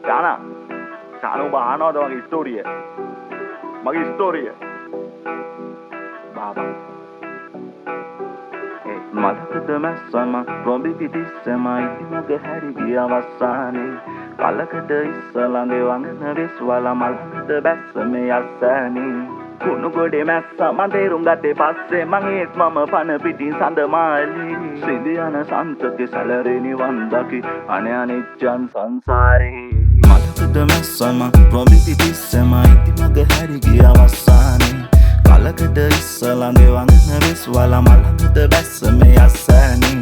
Kana ඔබ අහනවද මගේ ස්ටෝරිය? මගේ ස්ටෝරිය. බාබා. මලකද මැස්සම රොබි පිටිස්සම ඉතිමගේ හැරි ගිය අවසානේ කලකද ඉස්සලඟේ වඟන විශ්වල මලකද බැස්ස මේ අස්සනේ කුණු ගොඩේ මැස්ස මන් තේරුම් ගත්තේ පස්සේ මං ඒත් මම පන පිටින් සඳ මාලි සිඳියන සන්තකේ සැලරේ නිවන් දකි අනේ අනිච්චන් සංසාරේ මලකද මැස්සම රොබි පිටිස්සම ඉතිමගේ හැරි ගිය අවසානේ කලකද ඉස්සලඟේ වඟන විශ්වල මලකද බැස්ස මේ අස්සනේ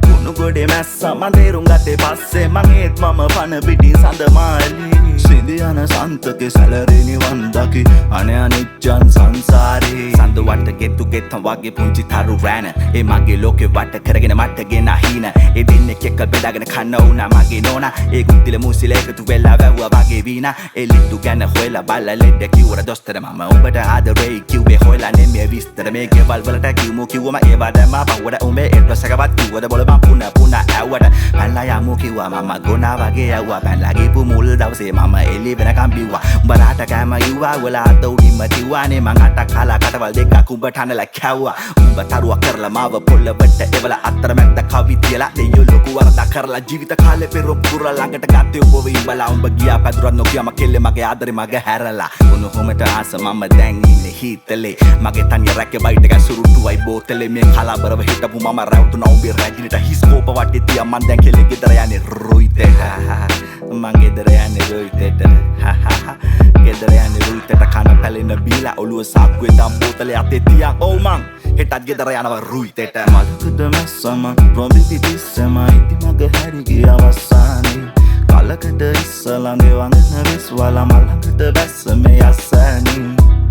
කුණු ගොඩේ මැස්ස මන් තේරුම් ගත්තේ පස්සේ මං ඒත් මම පන පිටින් සඳ මාලි සිඳියන සන්තකේ සැලරේ නිවන් දකි අනේ අනිච්චන් සංසාරේ සඳ වට ගෙතු ගෙතම් වගේ පුංචි තරු රෑන ඒ මගේ ලෝකේ වට කරගෙන මට ගෙන හින ඒ දෙන්නෙක් එක්ක බෙදාගෙන කන්න උනා මගේ නෝනා ඒ කුන්තිල මුසිල එකතු වෙලා වැව්වා වගේ වීනා ඒ ලිට්ටු ගැන හොයලා බලලා ලෙඩ කිව්වර දොස්තර මම ඔබට ආදරේ කිව්වේ හොයලා නෙමෙයි විස්තර මේ ගෙවල් වලට කිව්මු කිව්වම ඒවා දැම්ම පවුවට උඹේ එඩ්‍රසකවත් කිව්වද බොල මම පුන ඇව්වට පැනලා යමු කිව්වා මම ගොනා වගේ ඇව්වා පැනලා ගිහපු මුල් දවසේ මම එළි වෙනකම් බිව්වා උඹලාට කෑම ඉව්වා වලා අත උඩින්ම තිව්වානේ මං අටක් කාලා කටවල් දෙකක් උඹ ටනලා කැව්වා උඹ තරුවක් කරලා මාව පොළවට එවලා අතරමැද්ද කවි තියලා දෙයියෝ ලොකු වරදක් කරලා ජීවිත කාලේ පෙරොම් පුර ළඟට ගත්තේ ඔබ ඉඹලා උඹ ගියා පැදුරක් නොකියම කෙල්ලේ මගේ ආදරේ මගේ හැරලා උණු හොමට ආස මම දැන් ඉන්නේ හීතලේ මගේ තනිය රැකේ බයිට් එක සුරුට්ටුවයි බෝතලේ මේ කලබරව හිටපු මම රැවටුණා උඹේ රැජිනට හිස්කෝප වටේ තියා මන් දැන් කෙල්ලේ ගෙදර යන්නේ රුයිතේ මං ගෙදර යන්නේ රුයිතේට ගෙදර යන්නේ රුයිතේට කන පැලෙන බීලා ඔළුව සාක්කුවේ දම් බෝතලේ අතේ තියා ඔව් මං හෙටත් ගෙදර යනවා රුයිතේට මලකද මැස්සම රොබි පිටිස්සම ඉතිමගේ හැරි ගිය අවසානේ කලකද ඉස්සලඟේ වඟන විශ්වල මලකද බැස්ස මේ අස්සනේ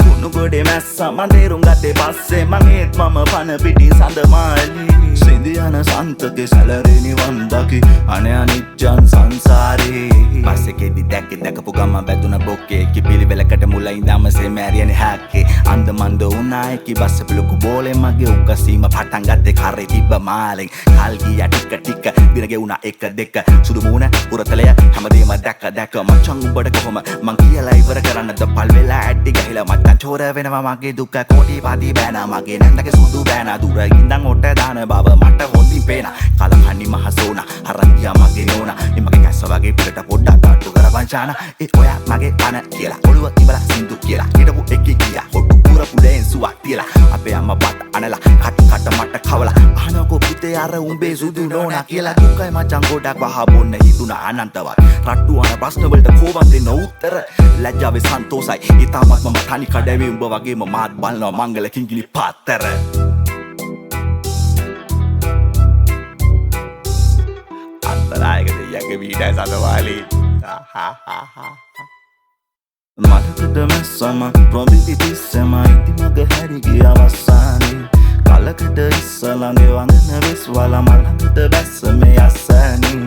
කුණු ගොඩේ මැස්ස මන් තේරුම් ගත්තේ පස්සේ මං ඒත් මම පන පිටින් සඳ මාලි සිඳියන සන්තකේ සැලරේ නිවන් දකි අනේ අනිච්චන් සංසාරේ පස්සේකෙදි දැකපු ගම බැදුන බොක්කේ කිපිලිවෙලකට මුල ඉඳන්ම සෙමෑරියනේ හැක්කේ අන්ද මන්ද උනා එකි බස්ස පිලුකු බෝලේ මගේ උගසීම පටන් ගත්තේ කරේ තිබ්බ මාලෙන් කල් ගියා ටික දින ගෙවුනා එක දෙක සුදු මූණ උරතලය හැමදේම දැක මචං උඹට කොහොම මං කියලා ඉවර කරන්නද පල් වෙලා ඇටි ගහිලා මචං චෝර වෙනවා මගේ දුක කෝටි පාටි බෑනා මගේ නැන්දගේ සුදු බෑනා දුර ඉඳන් ඔට දාන බව මට හොඳින් පේනා කලපන්නි මහසෝනා හරන්දියා මගේ නෝනා එමගේ කැස්ස වගේ පිටට පොඩ්ඩක් අට්ටු කරවංචාන ඒ ඔයා මගේ පන කියලා ඔළුව ඉවලා සින්දු කියලා හිටපු එකේ ගියා හොට්ටු පුර පුලෙන් සුවක් තියලා අපේ අම්මා බත් අනලා කට මට කවලා අහනකෝ පුතේ අර උඹේ සුදු නෝනා කියලා දුකයි මචං ගොඩක් වහ බොන්න හිතුණා අනන්තවත් රට්ටු අන ප්‍රශ්න වලට කොහොමද දෙන්න උත්තර ලැජ්ජාවේ සන්තෝසයි ඊටමත් මම තනි කඩවේ උඹ වගේම මාත් බලනවා මංගල කිංගිලි පාත්තර අතරායකද යගේ වීඩයි සදවාලි මලකද මැස්සම රොබි පිටිස්සම ඉතිමගේ හැරි ගිය අවසානේ කලකද ඉස්සලඟේ වඟන විශ්වල මලකද බැස්ස මේ අස්සනේ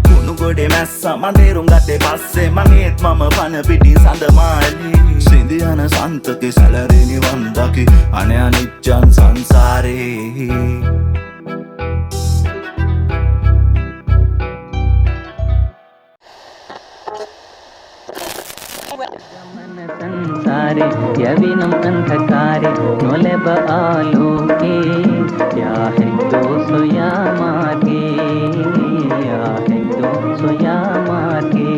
කුණු ගොඩේ මැස්ස මන් තේරුම් ගත්තේ පස්සේ මං ඒත් මම පන පිටින් සඳ මාලි සිඳියන සන්තකේ සැලරේ නිවන් දකි අනේ අනිච්චන් සංසාරේ संसारे यविनम अंधकारे नोलेब आलोके क्या है तो सोया मार्गे क्या है तो सोया मार्गे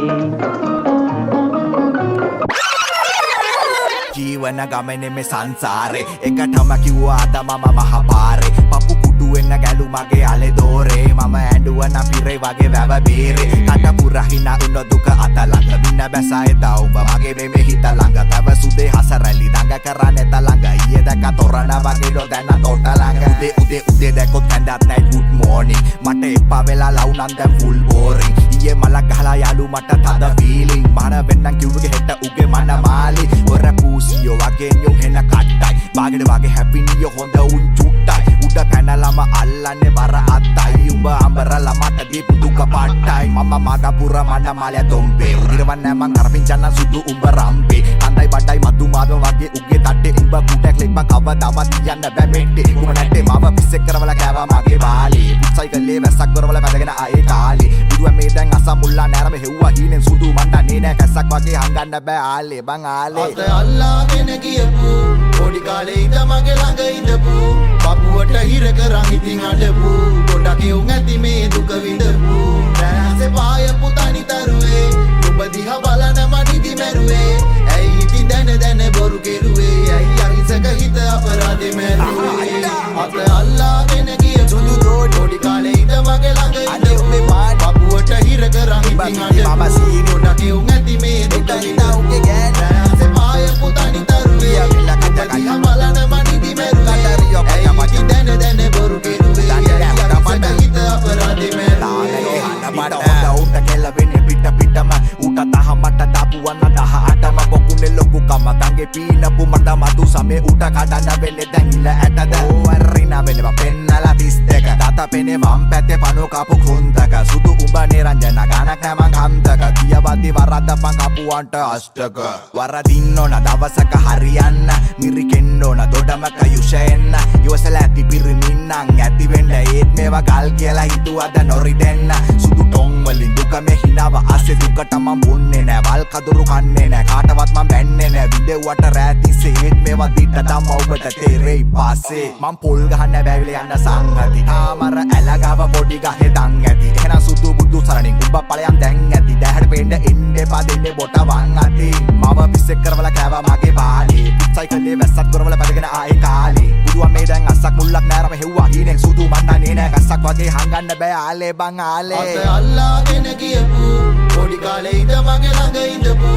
ජීවන ගමනේ මේ සංසාරේ එකටම කිව්වා අද මම මහපාරේ පපු කුඩු වෙන්න ගැලු මගේ අලේ දෝරේ මම ඇඬුවා නපිරේ වගේ වැව බීරේ කට පුරහිනා උන දුක අත ළඟ මින්න බැසයි තවුඹ මගේ මේ හිත ළඟ පැවසුදේ හසරැලි දඟ කරන්නේ ත ළඟ ඊයේ දැක තොරණ වගේ ඩො දැන තොට ළඟ උදේ දැකොත් කැඳත් නැයි good morning මට එපා වෙලා ලව් නම් දැන් full boring ඊයේ මලක් ගහලා යාළු මට තද feeling මන වෙන්නම් කිව්වගේ හෙට උගේ මන මාලි ඔර පූසියෝ වගේ නියුම් හෙන කට්ටයි බාගෙඩ වගේ හැපි නියෝ හොඳ උන් චුට්ටයි උඩ පැනලම අල්ලන්නේ බර අත්තයි උඹ අඹරලා මට දීපු දුක පාට්ටයි මම මගපුර මඩ මාලය තොම්බේ උදිරවන්නේ මං අරපින්චන්න සුදු උඹ රම්බේ කන්දයි බඩයි මදු මාව වගේ උගේ තට්ටේ උඹ කුටක් ලෙබ්බ කවදාවත් යන්න බෑ මෙට්ටේ උඹ නැට්ටේ මාව පිස්සෙක් කරවලා කෑවා මගේ බාලේ පුත්සයි කල්ලේ වැස්සක් කරවලා වැදගෙන ආයේ කාලේ බුදුව මේ දැන් අසමුල්ලා නෑරම හෙව්වා හීනෙන් සුදු මණ්ඩන්නේ නෑ කැස්සක් වගේ හංගන්න බෑ ආලේ බං ආලේ අත අල්ලාගෙන ගියපු පොඩි කාලේ ඉඳ මගේ ළඟ ඉඳපු පපුවට හිර කරන් ඉතින් අඬපු ගොඩක් යුන් ඇති මේ දුක විඳපු රැසේ පායපු තනි තරුවේ ඔබ දිහා බලන මනිදි මැරුවේ ඇයි ඉතින් දැන බොරු කෙරුවේ ඇයි අහිංසක හිත අපරාධේ මැරුවේ අත අල්ලාගෙන ගියපු පොඩි කාලේ ඉඳ මගේ ළඟ ඉඳපු පපුවට හිර කරන් ඉතින් අඬපු ගොඩක් යුන් ඇති මේ දුක විඳපු රැසේ පායපු තනි තරුවේ ඔබ දිහා බලන මනිදි මැරුවේ ඇයි ඉතින් දැන බොරු කෙරුවේ ඇයි අහිංසක හිත අපරාධේ මැරුවේ උට කෙල්ලවෙන්නේ පිටම උට තහමට දාපුවන්න 18ම පොකුනේ ලොකුකම තංගේ පීනපු මට මතු සමේ උට කඩන්න වෙන්නේ දැන් ඉල ඇටද ඕවරිනා වෙනවා පෙන්නලා 32 තාතා පෙනේ වම් පැත්තේ පනෝ කපු කුන්තක සුදු උඹ නිරංජන ගානක් නෑ මං හන්තක තියවද්දි වරද්දපන් කපුවන්ට අෂ්ටක වරදින්න ඕන දවසක හරියන්න මිරිකෙන්න ඕන දොඩමක යුෂෙන්න යොසලා ඇති පිරිමින්නම් ඇති වෙන්න ඒත් මේවා ගල් කියලා හිතුවද නොරිදෙන්න සුදු ටොං වලින් දුක මේ හිනාව ආසේ දුකට මම බොන්නේ නෑ වල් කදුරු කන්නේ නෑ කාටවත් මම බැන්නේ නෑ විදෙව්වට රැතිසේ ඒත් මේවා දිට තම ඔබට තේරෙයි පාසේ මම පොල් ගහන්න බැවිල යන්න සංගති තාමර ඇලගව පොඩි ගහේ දන් ඇති එහෙනම් සුදු බුදු සරණින් උඹ ඵලයන් දැන් ඇති දැහැට පෙන්න එන්නේ පදෙන්නේ බොට වන් අති මම පිස්සෙක් කරවලා කෑවා මගේ බාලේ සයිකලේ වැස්සත් කරවලා පැදගෙන ආයේ කාලේ බුදුන් මේ දැන් අස්සක් මුල්ලක් නෑරම හෙව්වා හීනෙන් සුදු මන්නන්නේ නෑ ගස්සක් වගේ හංගන්න බෑ ආලේ බං ආලේ අත අල්ලාගෙන ගියපු පොඩි කාලේ ඉඳ මගේ ළඟ ඉඳපු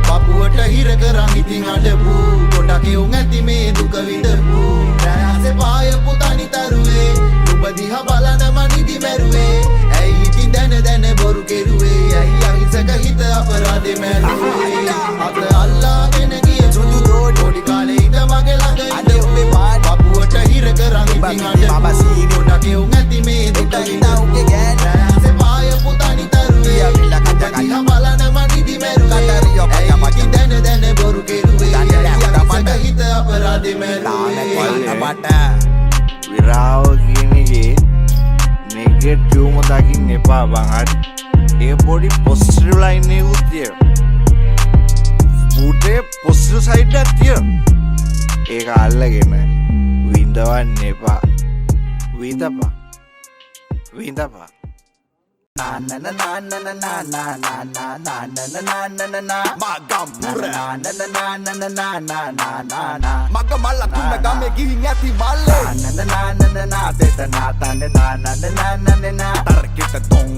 පපුවට හිර කරන් ඉතින් අඬපු ගොඩක් යුන් ඇති මේ දුක විඳපු රැසේ පායපු තනි තරුවේ ඔබ දිහා බලන මනිදි මැරුවේ ඇයි ඉතින් දැන බොරු කෙරුවේ ඇයි අහිංසක හිත අපරාධේ මැරුවේ අත අල්ලාගෙන ගියපු පොඩි කාලේ ඉඳ මගේ ළඟ ඉඳපු පපුවට හිර කරන් ඉතින් අඬපු ගොඩක් යුන් ඇති මේ දුක විඳපු රැසේ පායපු තනි තරුවේ ඔබ දිහා බලන මනිදි මැරුවේ ඇයි ඉතින් දැන බොරු කෙරුවේ ඇයි අහිංසක හිත අපරාධේ මැරුවේ මට විරාව කියනගේ නෙගටිව්ම දකින්න එපා බං හරි ඒ පොඩි පොසිටිව් ලයින් එකකුත් තියෙනවා බූටේ පොසිටිව් සයිඩ් එකක් තියෙනවා ඒක අල්ලගෙන විඳවන්න එපා විඳපා මගම්පුර මග මල්ල තුන්න ගමේ ගිහින් ඇති මල්ලේ තරකිට තොං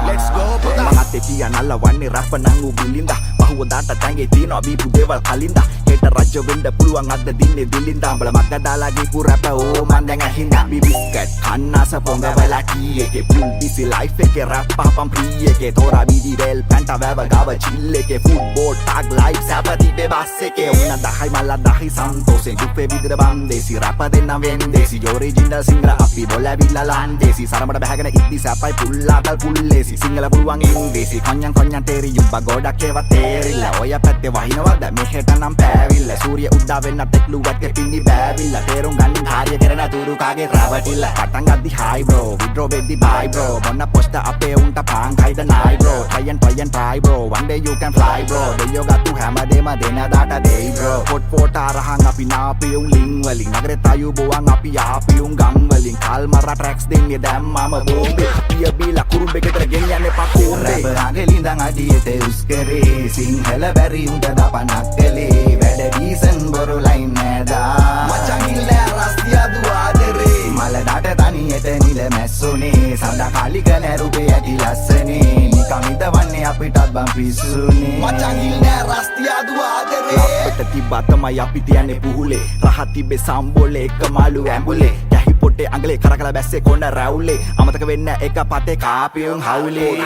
Let's go මහත් එකිය නල්ලවන්නේ රැප නං උබිලින්ද පහුවදාට තැන්ගේ තියනවා බීපු දේවල් කලින්ද හෙට රජ්‍ය වෙන්න පුළුවන් අද දින්නේ දිලින්ද උඹල මග දාලා ගිපු රැප ඕ මන් දැන් ඇහින්ද බිබිස්කට් කන්නාස පොංග වෙලා කී එකේ පුල් බිසි ලයිෆ් එකේ රැප් පහපම් ප්‍රී එකේ තෝරා බීඩි රෙල් පැන්ටා වැව ගාව චිල් එකේ ෆුට්බෝල් ටැග් ලයිෆ් සැපති බස් එකේ උන්න 10යි මල්ල 10යි සන්තෝෂෙන් දුපේ විදිර බන්දේසි රැප දෙන්න වෙන්දේසි ඔරිජිනල් සිංගල අපි බොලවිලා ලන්දේසි සරමඩ බහගෙන ඉද්දි සැපයි පුල්ලාතල් පුල්ලේසි සිංගල පුළුවන් ඉංග්‍රීසි කොඤ්ඤන් තේරි යුබ්බ ගොඩක් ඒවා තේරිලා ඔය පැත්තේ වහිනවද මෙහෙට නම් පෑවිල්ල සූරිය උඩා වෙන්නත් එක්ලුවත් පින්නි බෑවිල්ල තේරුම් ගන්න කාර්ය කරන තුරු කාගේ රවටිල්ල පටන් ගද්දි හයි බ්‍රෝ විඩ්‍රෝ වෙද්දි බයි බ්‍රෝ මොන්න පොස්ට අපේ උන්ට පාන් කයිද නයි bro try and try bro one day you can fly bro දෙයියෝ ගත්තු හැමදේම දෙන දාට දෙයි bro පොට් පොට අරහන් අපි නාපි උන් ලින් වලින් නගරේ තයු බොවන් අපි ආපි උන් ගම් වලින් කල් මර ට්‍රැක්ස් දෙන්නේ දැම්මම බෝම්බේ පිය බීලා කුරුම්බෙකට ගෙනියන්නේ පක්කෝම්බේ රාගෙලින්දන් අඩියේ උස්කරේ සිංහල බැරි උන්ට දපනක් කලේ වැඩ ඩීසන් බොරු ලයින් නෑදා මචං ඉල්ල රස්තිය දුආදරේ මල ඩාට තනියට නිල මැස්සුනේ සඳ කාලික නැරුපේ ඇති ලස්සනේ නිකමිත වන්නේ අපිටත් බම් පිස්සුනේ මචං ඉල්ල රස්තිය දුආදරේ අපිට තිබ්බා තමයි අපි තියන්නේ පුහුලේ රහ තිබ්බේ සම්බෝලේ එක මාළු ඇඹුලේ යහි පොටේ අඟලේ කරකලා බැස්සේ කොන්න රැවුලේ අමතක වෙන්න එක පතේ කාපියුන් හවුලේ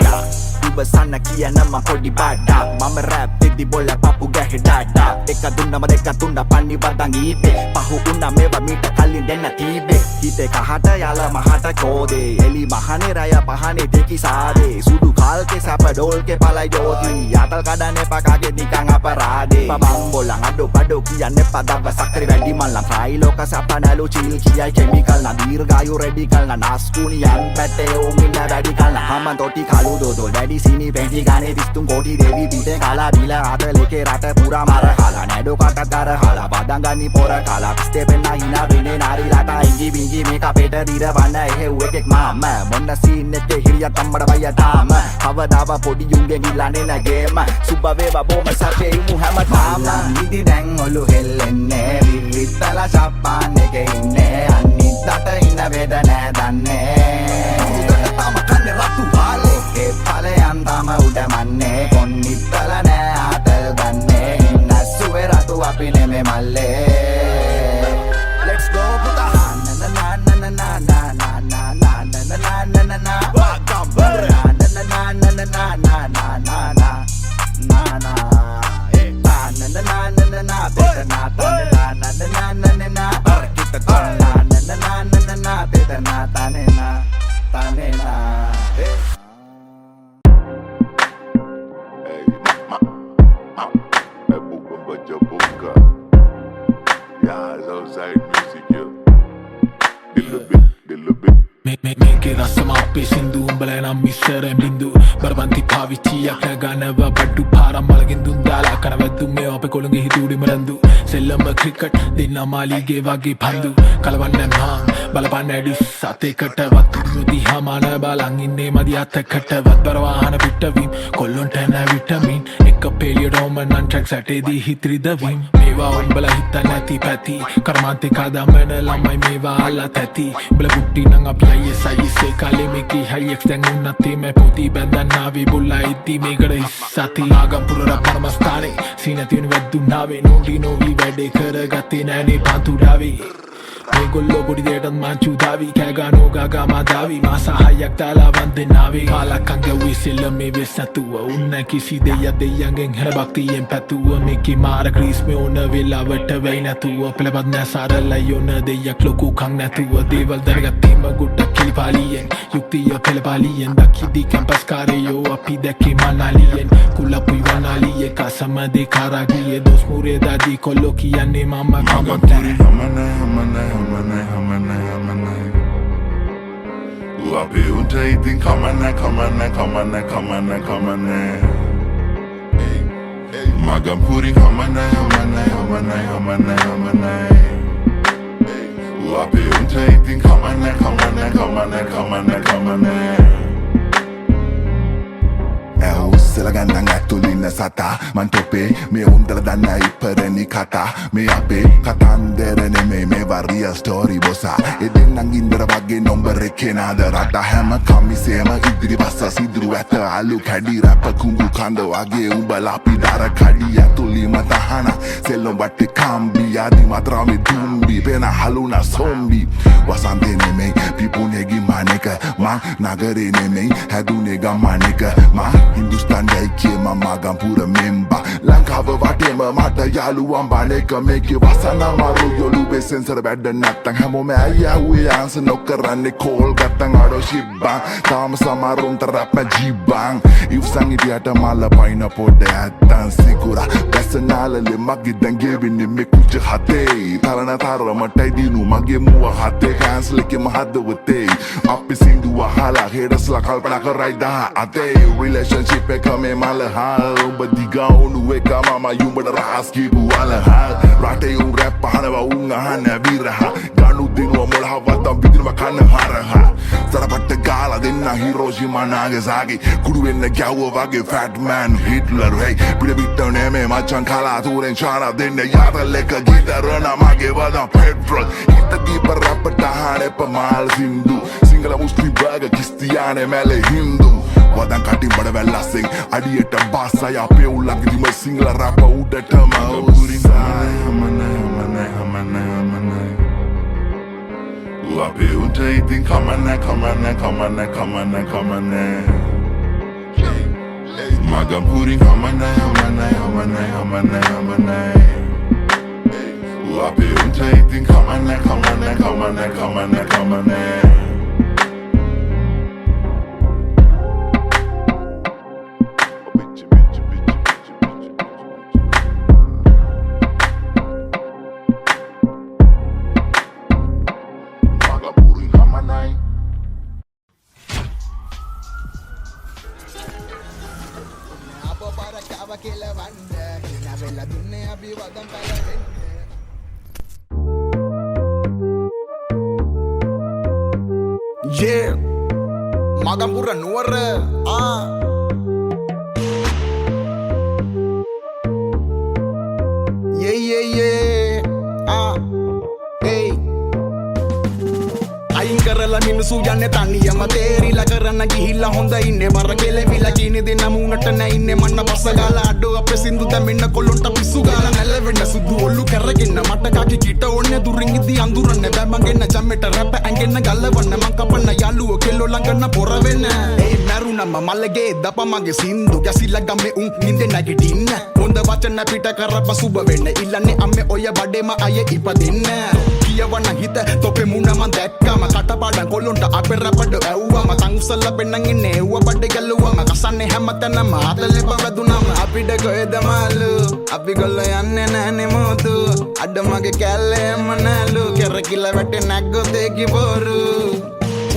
උබසන්න කියන මම පොඩි බඩා මම රැප් දෙදි බොල පපු ගැහි ඩාඩා එක දුන්නම දෙක තුන්න පන්නි වදන් ඊපේ පහු උන්න මේවා මීට කලින් දෙන්න තීබේ හිතේ කහට යල මහට කෝදේ එලි මහනේ රය පහනේ දෙකි සාදේ සුදු Palke sapa dolke palai joti Yatal kadane pakage nikan aparade Pabang bolang aduk-aduk kiyanne padawa sakri වැඩි මල්ලන් ත්‍රයිලෝක සපනලු චිල් කියයි කෙමිකල් නා දීර්ඝායු රෙඩිකල් නා නාස්කුනියන් පැත්තේ උමින්න වැඩිකල් නා හමන් තොටි කලු දොදොල් වැඩි සීනි පැංචි ගානේ 33 කෝටි දෙවි පිටේ කාලා බීලා ආතලේකේ රට පුරා මාර කාලා නැඩෝ කටත් දර කාලා බදන් ගන්නි පොර කාලා පිස්තේ පෙන්නා හිනා වෙන්නේ නාරි රට ඉංගි බිංගි මේක අපේට දිරවන්න එහෙව් එකෙක් මාම මොන්න සීන් එකේ හිරිය තම්බඩ බය තාම කවදාව පොඩි යුන්ගෙන් ගිල්ලන්නේ නැගේම සුබ වේවා බොම සපේ ඉමු හැමදාම ඉදි දැන් ඔලු හෙල්ලෙන්නේ විවිත්තල ශප්පාන් එකේ ඉන්නේ අනිද්දාට ඉන්න වේද නෑ දන්නේ උදට තම කන්නේ රතු පාලේ ඒ ඵලයන් තම උඩමන්නේ කොන්නිත්තල නෑ ආතල් ගන්නේ ඉන්න සුවේ රතු අපි නෙමෙ මල්ලේ let's go පුතා na na na na na na na na na na na na na na na welcome na na na na na na na na na na na na na eh na na na na na na beta na na na na na na na kita na na na na na na beta na tane na That book but your book yeah it's outside music yeah little bit මේකේ රසම අපේ සින්දු උඹලා නම් මිස්සරෙන් බින්දු බරපන්ති පාවිච්චියක් නැගනව බඩු පාරම්මලකින් දුන් දාලා කරවැද්දු මේ අපේ කොළඟේ හිතුඩි මරන්දු සෙල්ලම ක්‍රිකට් දෙන්න මාලිගේ වගේ පන්දු කලවන්නේ මහා බලපන්න ඇඩිස් සතේකට වතු දිහා මාන බලන් ඉන්නේ මදි අතකට වත්බර වාහන පිටවීම කොල්ලොන්ට නැ විටමින් එක පෙලිය රෝමන් ට්‍රැක්ස් ඇටේදී හිත්‍රි දවීම මේවා උඹලා හිත නැති පැති කර්මාන්තේ කාදමන ළමයි මේවා අල්ලත් ඇති උඹලා පුට්ටි නම් අපි Sai kali miki hayek dengan nati me putih badan navi bulla iti me gada sati agam pura parmastane sinati unveddu nave nondi novi vede karagati nani pantu davi Megollo budi dedan manchu davi kagano gaga madavi masa hayak tala vande navi kala kanga wisilla me vesatuwa unna kisi deya deyangen hera bhaktiyen patuwa meki mara gris me ona vela wata vainatuwa pelabadna sarala yona deyak loku kang natuwa deval daragatima gutta kilipaliyen yuktiya pelapaliyen dakidi campus kareyo api deki manaliyen kulapui vanaliye kasama de karagiye dos mure dadi kollo kiyanne mama kamatare Hamana Wapi untain kamana Magampuri hamana Wapi untain kamana Sela gandang atulina sata mantope me undala danna iparani kata me ape katandere me varia story bossa eden nangindra wage number එකේ නාද රට හැම කමිසේම ඉදිරි පස්ස සිදුරු ඇත අලු කැඩි රැප කුඹු කඳ වගේ උඹලා අපි දර කඩි ඇතුලිම තහන සෙල්ලම් වටේ කම්බි ආදි මාත්‍රාමේ දුම්බි වෙන හලුනා සොම්බි වසන්තේ නෙමෙයි පිපුනේගි මානේක මා නගරේ නෙමෙයි හැදුනේ ගම්මානේක මා හින්දුස්තාන් Daikie mama gampura memba Lankava vatema mata yaluwan baneka meke wasana maru yolu be sensor badda nattang hamome ayya we answer nokkaranne call gattang ado shibban tama samarun tarapna jibban ifsang idiyata mala paina podde attan sikura personale le magi dangebinne me kuch hate tarana tarama taidinu mage muwa hate cancel ke mahadwate api sinduwa hala hedas la kalpana karai da ate relationship ek me mala hal badiga unu eka mama yumbada rahas kibu wala hal rate un rap pahanawa un ahana viraha ganu dinwa molha wata bidinwa kana haraha sarapatta gala denna Hiroshima Nagasaki kudu wenna gyawa wage fat man Hitler hey pida bitta neme machan kala turen chana denna yata leka gitarana mage wada petrol hita deepa rap tahane pamal sindu singala muslim baga kristiyane mele hindu wadan kati bada vellasen adiyata bassa ya pe ulagdi ma singla rap udata ma uri hamana Wapi untain kamana Magampuri hamana Wapi untain kamana කෙලවන්න හිනා වෙලා දුන්නේ අපි වදම් පැලවෙන්න Yeah Magambura nuwar Hey අයින් කරලා මිනිසු යන්නේ තනියම තේරිලා කරන්න ගිහිල්ලා හොඳ ඉන්නේ බර කෙලවිලා කීනේ දෙන්න මුණට නැින්නේ මන්න බස්ස ගාලා අඩෝ අපේ සින්දු දැමින්න කොල්ලොන්ට පිස්සු ගාලා නැලවෙන්න සුදු ඔල්ලු කරගෙන මට කාකි කිට ඕන්නේ දුරින් ඉදි අඳුරන්නේ බෑ මං ගෙන්න ජම්මෙට රැප ඇඟෙන්න ගල්ලවන්න මං කපන්න යාළුවෝ කෙල්ලෝ ළඟන්න පොර වෙන්න ඒ මරුණම මල්ලගේ දප මගේ සින්දු ගැසිලා ගම්මේ උන් නින්දේ නැගිටින්න හොඳ වචන පිට කරප සුබ වෙන්න ඉල්ලන්නේ අම්මේ ඔය බඩේම අය ඉපදින්න කියවන්න හිත තොපේ මුණ මං දැක්කම කටපාඩම් කොල්ලොන්ට අපේ රැපඩ ඇව්වම තං උසල්ලා පෙන්නන් ඉන්නේ එව්ව බඩේ ගැලුවම කසන්නේ හැමතැනම ආතලෙප වැදුනම අපිට කොහෙද මාළු අපි ගොල්ල යන්නේ නැහනේ මොදු අඩ මගේ කැල්ලේම නැලු කෙරකිලා වැටේ නැග්ගොත් ඒකි බොරු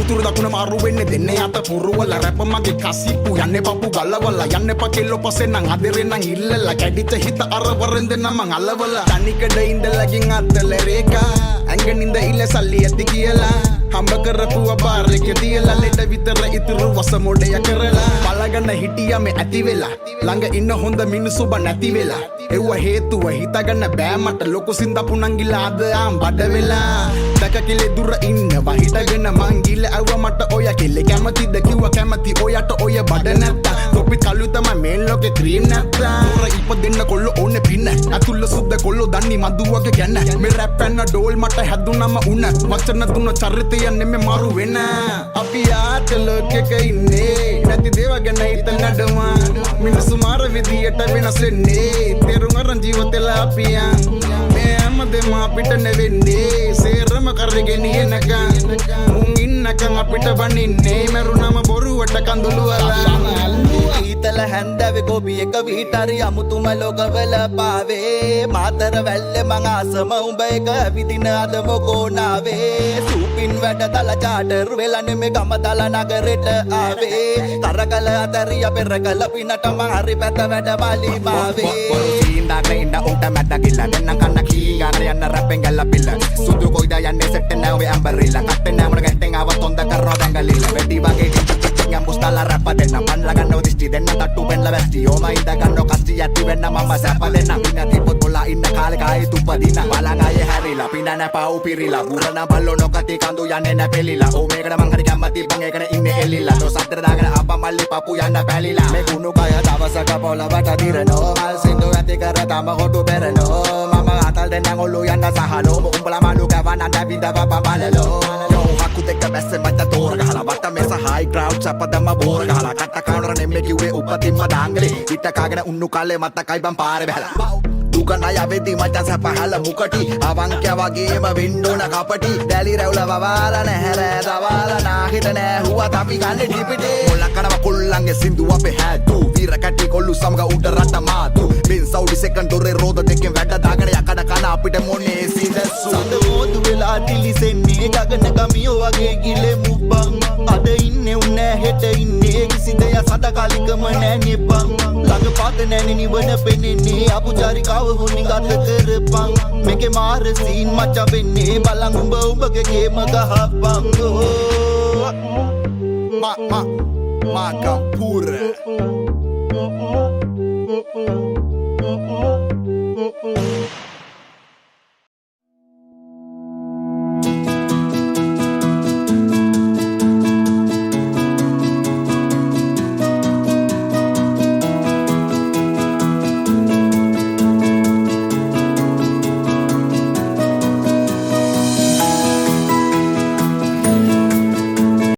උතුරු දකුණ මාරු වෙන්නේ දෙන්නේ අත පුරවල රැප මගේ කසිප්පු යන්නේ පපු ගලවල යන්නේ පකෙල්ලෝ පස්සේ නම් අදරේ නම් ඉල්ලලා කැඩිච්ච හිත අර වරෙන්ද නම් මං අලවල තනිකඩ ඉඳලාකින් අත්තල රේකා ඇඟනින්ද ඉල්ල සල්ලි ඇති කියලා හම්බ කරපුව බාරක තියලා ලෙඩ විතර ඉතුරු වස මොඩය කරලා බලගන්න හිටියා මේ ඇති වෙලා ළඟ ඉන්න හොඳ මිනිස්සු බ නැති වෙලා එව්ව හේතුව හිතගන්න බෑ මට ලොකු සින්දපු නංගිලා අද ආම් බඩ වෙලා දැක කිලේ දුර ඉන්නවා හිටගෙන මං ගිල ඇව්ව මට ඔය කෙල්ලේ කැමතිද කිව්ව කැමති ඔයට ඔය බඩ නැත්තා තොපි කළු තමයි මේ ලෝකේ ක්‍රීම් නැත්තා උර ඉපදෙන්න කොල්ලෝ ඕනේ පින්න අතුල්ල සුද්ද කොල්ලෝ දන්නි මදු වගේ ගැන මේ රැප් යන ඩෝල් මට හැදුනම උන වචන දුන්න චරිතය නෙමෙයි මාරු වෙන අපි ආට ලෝකෙක ඉන්නේ නැති දේව ගැන හිතන නඩවා මිනිස්සු මාර විදියට වෙනස් වෙන්නේ තේරුම් අරන් ජීවිතේලා අපියන් මේ හැමදේම අපිට නෙවෙන්නේ සේරම කරගෙන යනකම් මුන් ඉන්නකම් අපිට බනින්නේ මරුණම බොරුවට කඳුළු අරන් ඊතල හැන්දවේ ගොබි එක විතරි අමුතුම ලෝකවල පාවේ මාතර වැල්ලේ මං ආසම උඹ එක විදින අද මොකෝනාවේ සූපින් වැඩ දල චාටර් වෙලා නෙමෙ ගම දල නගරෙට ආවේ තරකල අතරිය පෙරකල පිනට මං හරි පැත වැඩ බලි මාවේ සීන්දාගෙන ඉන්න උන්ට මැද ගිල්ල දෙන්න කන්න කී ගාන යන්න රැපෙන් ගල්ල පිල්ල සුදු කොයිද යන්නේ සෙට් නැවේ අම්බරිලා කට්ටේ නැමුණ ගැටෙන් ආවත් හොඳ කරනවා දැන් ගලිල්ල වැඩි වගේ yang mustala rapa denna man la ganno disti denna tattu benla vesti o ma inda ganno kasti yatti venna mamma sapa denna pinna tipot bola inna kale kai tupadina balanga ye harila pinna na pau pirila burana ballo no kati kandu yanne na pelila o megada man hari gammati bang ekana inne elilla do sadra dagana apa malli papu yanna pelila me kunu kaya dawasaka bola bata dirano mal sindu ati kara tama hodu berano mama atal denna ngolu yanna sahalo umbala malu kawana da binda papa balalo yo haku dekka besse mata tor gahala bata mesa high crowd පදම බෝර ගහලා කට කවුනර නෙමෙයි කිව්වේ උපතින්ම දාංගලේ හිට කාගෙන උන්නු කාලේ මතකයි බම් පාරේ බහලා දුකන යවෙති මචං සපහල මුකටි අවංක්‍ය වගේම වෙන්නෝන කපටි දැලි රැවුල වවාල නැහැර දවාල නාහිට නෑ හුවත් අපි ගන්නේ ටිපිටේ මොලකනව කොල්ලන්ගේ සින්දු අපේ හැදු වීර කටි කොල්ලු සමග උඩ රට මාතු බෙන් සවුඩි සෙකන්ඩ් දොරේ රෝද දෙකෙන් වැඩ දාගෙන යකඩ කන අපිට මොනේ සිදසු සඳ ඕදු වෙලා දිලිසෙන්නේ ගගන ගමියෝ වගේ ගිලේ මුබ්බන් අද ඉන්නේ උන්නේ හෙට ඉන්නේ කිසි දෙයක් සද කාලිකම නෑනේ බං ළඟ පාත නෑනේ නිවන පෙනෙන්නේ අපුචාරිකාව හොනි ගත කරපන් මේකේ මාර සීන් මචා වෙන්නේ බලන් උඹ උඹගේ ගේම ගහපන් Magambura